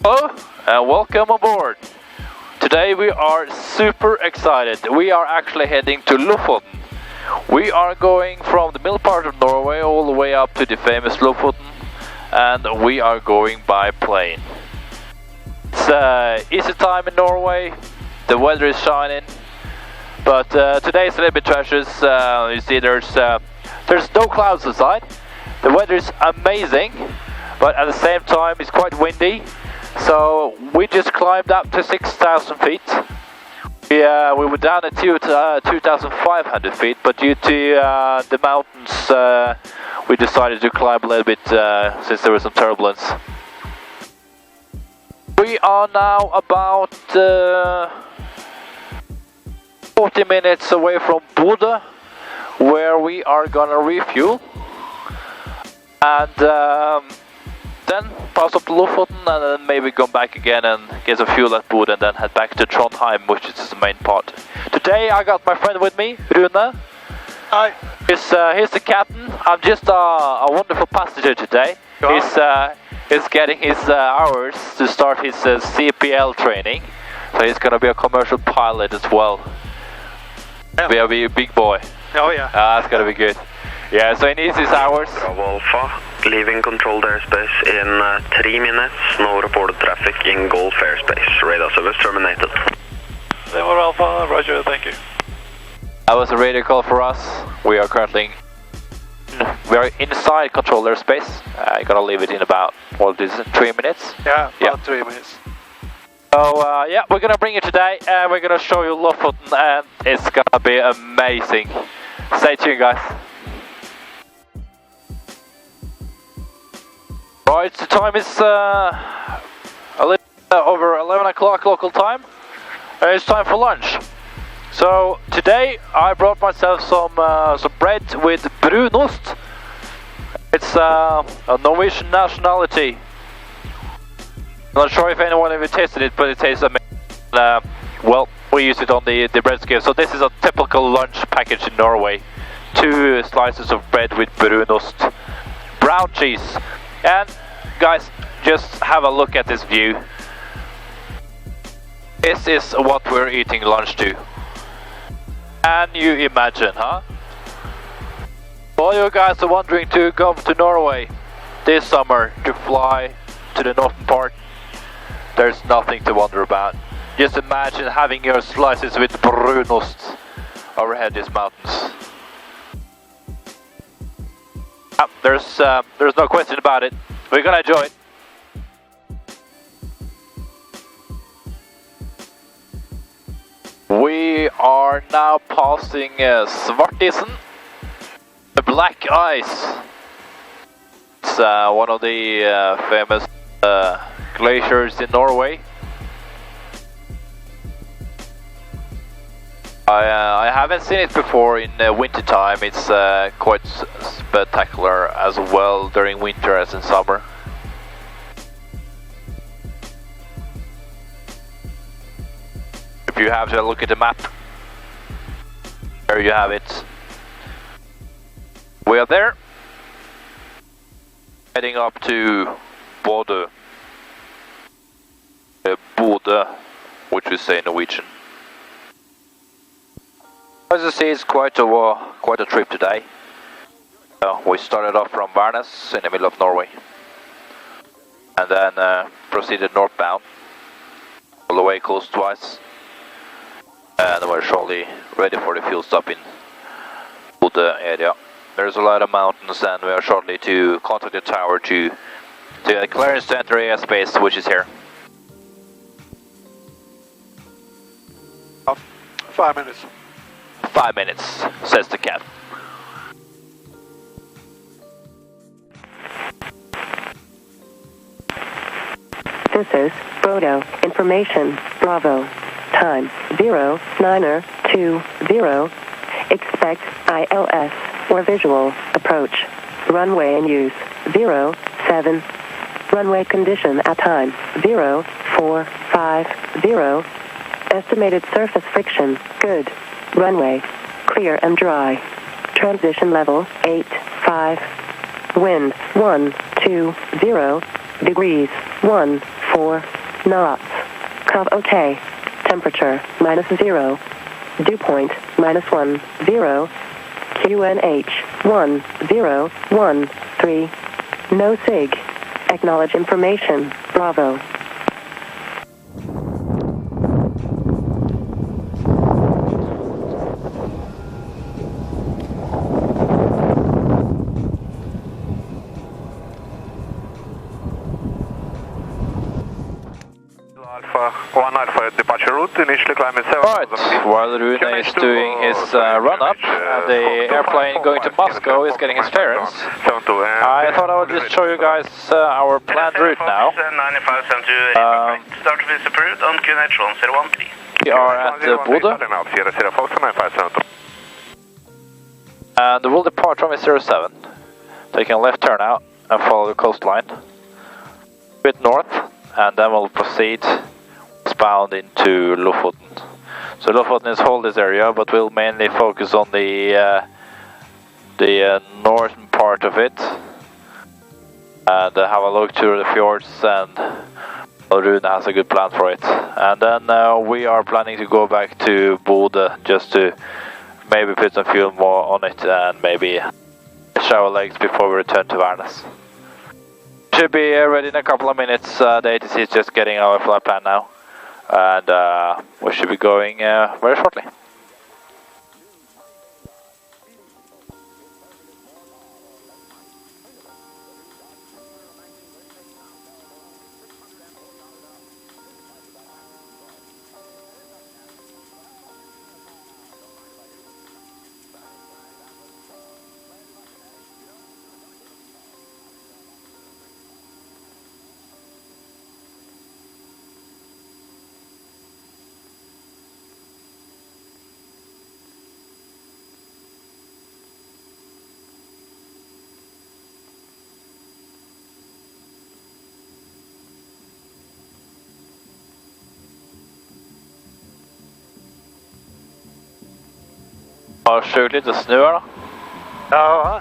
Hello and welcome aboard. Today we are super excited. We are actually heading to Lofoten. We are going from the middle part of Norway all the way up to the famous Lofoten, and we are going by plane. It's easy time in Norway, the weather is shining, but today is a little bit treacherous. You see there's no clouds outside, the weather is amazing, but at the same time it's quite windy. So we just climbed up to 6,000 feet. We were down at 2,500 feet, but due to the mountains, we decided to climb a little bit since there was some turbulence. We are now about 40 minutes away from Bodø, where we are gonna refuel, and then pass up to Lofoten, and then maybe come back again and get some fuel at Bodø, and then head back to Trondheim, which is the main part. Today I got my friend with me, Rune. Hi. He's the captain. I'm just a wonderful passenger today. He's getting his hours to start his CPL training, so he's gonna be a commercial pilot as well. Yeah. Be a big boy. Oh yeah. That's gonna be good. Yeah, so he needs his hours. Bravo Alpha, leaving controlled airspace in 3 minutes. No reported traffic in Gulf airspace. Radar service terminated. Bravo Alpha, roger, thank you. That was a radio call for us. We are currently inside controlled airspace. I'm gonna leave it in about, what is it, 3 minutes? Yeah, about 3 minutes. So yeah, we're gonna bring you today, and we're gonna show you Lofoten, and it's gonna be amazing. Stay tuned, guys. Right, the time is a little over 11 o'clock local time, and it's time for lunch. So today I brought myself some bread with brunost. It's a Norwegian nationality. I'm not sure if anyone ever tasted it, but it tastes amazing. Well, we use it on the bread scale. So this is a typical lunch package in Norway. 2 slices of bread with brunost, brown cheese. And guys, just have a look at this view. This is what we're eating lunch to. Can you imagine, huh? All you guys are wondering to come to Norway this summer to fly to the northern part, there's nothing to wonder about. Just imagine having your slices with brunost overhead these mountains. There's no question about it. We're gonna enjoy it. We are now passing Svartisen, the black ice. It's one of the famous glaciers in Norway. I haven't seen it before in winter time. It's quite spectacular as well during winter as in summer. If you have to look at the map, there you have it. We are there, heading up to Bodø. Bodø, which we say in Norwegian. As you see, it's quite a trip today. We started off from Værnes in the middle of Norway, and then proceeded northbound all the way coast twice, and we're shortly ready for the fuel stop in Bodø area. There's a lot of mountains, and we are shortly to contact the tower to the clearance to enter airspace, which is here. 5 minutes. 5 minutes, says the captain. This is Bodo information. Bravo. Time 0920. Expect ILS or visual approach. Runway in use 07. Runway condition at time 0450. Estimated surface friction good. Runway clear and dry. Transition level 85. Wind 120 degrees 14. 4 knots. Cov OK. Temperature -0. Dew point -10. QNH 1013. No SIG. Acknowledge information. Bravo. One Alpha departure route, initially climbing 7,000 Alright, feet. while Rune is doing his run-up, the airplane going to Moscow is getting his clearance. I thought I would just show you guys our planned route now. Start with approved on QNH 1013. We are at Bodø, and we'll depart from 07, taking a left turn out and follow the coastline, a bit north, and then we'll proceed bound into Lofoten. So Lofoten is whole this area, but we'll mainly focus on the northern part of it and have a look through the fjords, and Rune has a good plan for it. And then we are planning to go back to Bodø just to maybe put some fuel more on it and maybe shower legs before we return to Værnes. Should be ready in a couple of minutes. The ATC is just getting our flight plan now, and we should be going very shortly. Har sjukt lite snö då. Ja.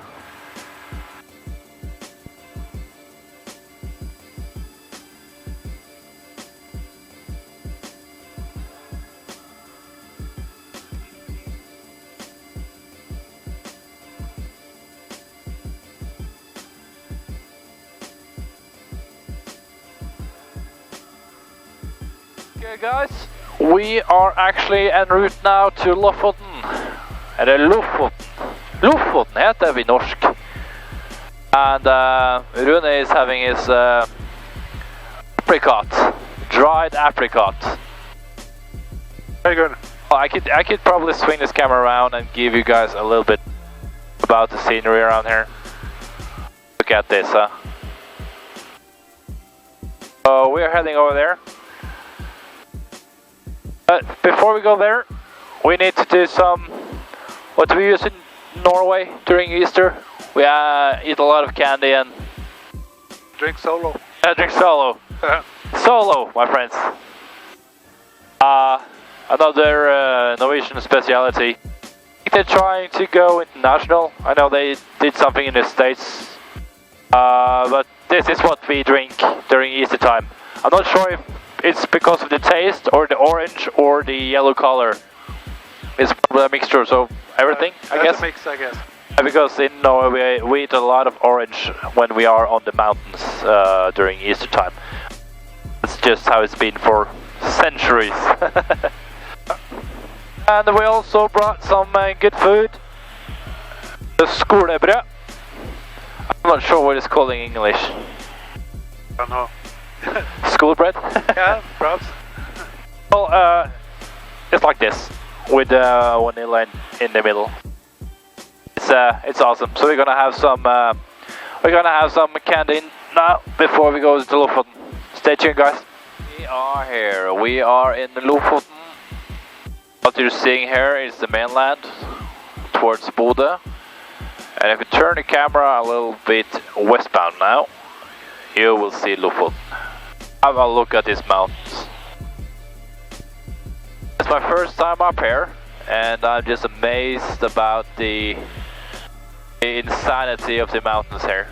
Okay guys, we are actually en route now to Lofoten. Eller Lofoten. Lofoten heter vi norsk. And Rune is having his apricot, dried apricot. Very good. Well, I could probably swing this camera around and give you guys a little bit about the scenery around here. Look at this, huh? So we are heading over there. But before we go there, we need to do some. What do we use in Norway during Easter? We eat a lot of candy and Drink solo. drink solo. Solo, my friends. Another Norwegian speciality. They're trying to go international. I know they did something in the States, but this is what we drink during Easter time. I'm not sure if it's because of the taste or the orange or the yellow color. It's probably a mixture, so everything, I guess. A mix, I guess. Because in Norway we eat a lot of orange when we are on the mountains during Easter time. It's just how it's been for centuries. And we also brought some good food. The skolebrød. I'm not sure what it's called in English. I don't know. School bread? Yeah, perhaps. Well, it's like this, with vanilla in the middle. It's awesome. So we're gonna have some candy now before we go to Lofoten. Stay tuned, guys. We are here. We are in Lofoten. What you're seeing here is the mainland towards Bodø. And if you turn the camera a little bit westbound now, you will see Lofoten. Have a look at these mountains. It's my first time up here, and I'm just amazed about the insanity of the mountains here.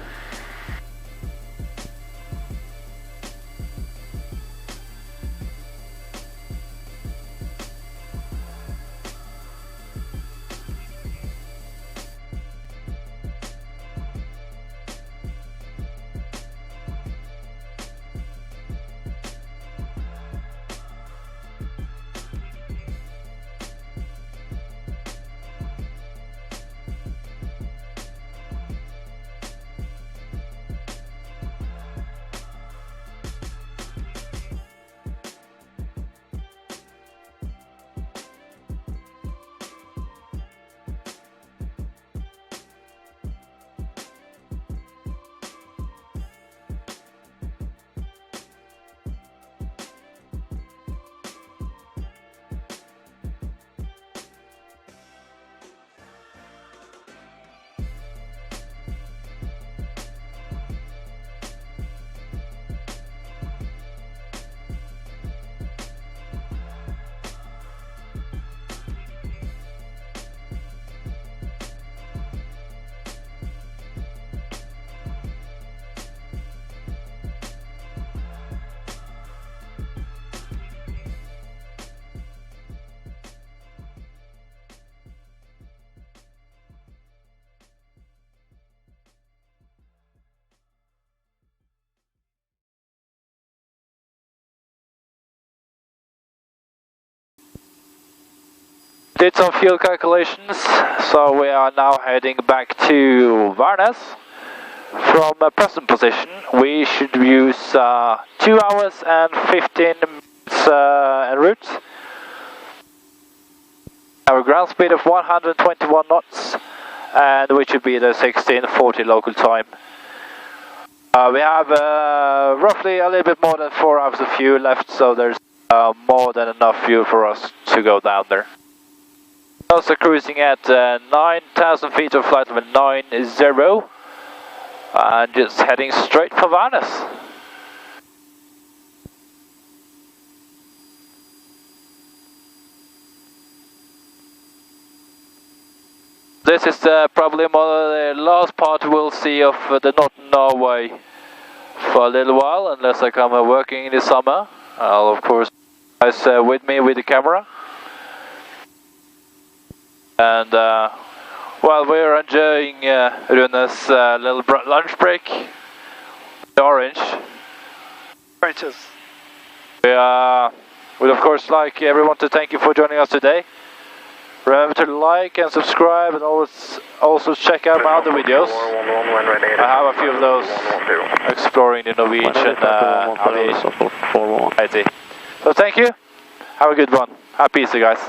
did some fuel calculations, so we are now heading back to Varnes. From a present position, we should use 2 hours and 15 minutes en route. Have a ground speed of 121 knots, and we should be at 16:40 local time. We have roughly a little bit more than 4 hours of fuel left, so there's more than enough fuel for us to go down there. Also cruising at 9,000 feet of flight level 90, and just heading straight for Varnes. This is probably the last part we'll see of the Northern Norway for a little while, unless I come working in the summer. I'll of course guys with me with the camera. And well, we're enjoying Rune's little lunch break. The orange. Righteous. We would of course like everyone to thank you for joining us today. Remember to like and subscribe, and also check out my other videos. I have a few of those exploring the Norwegian aviation. So thank you. Have a good one. Happy Easter, guys.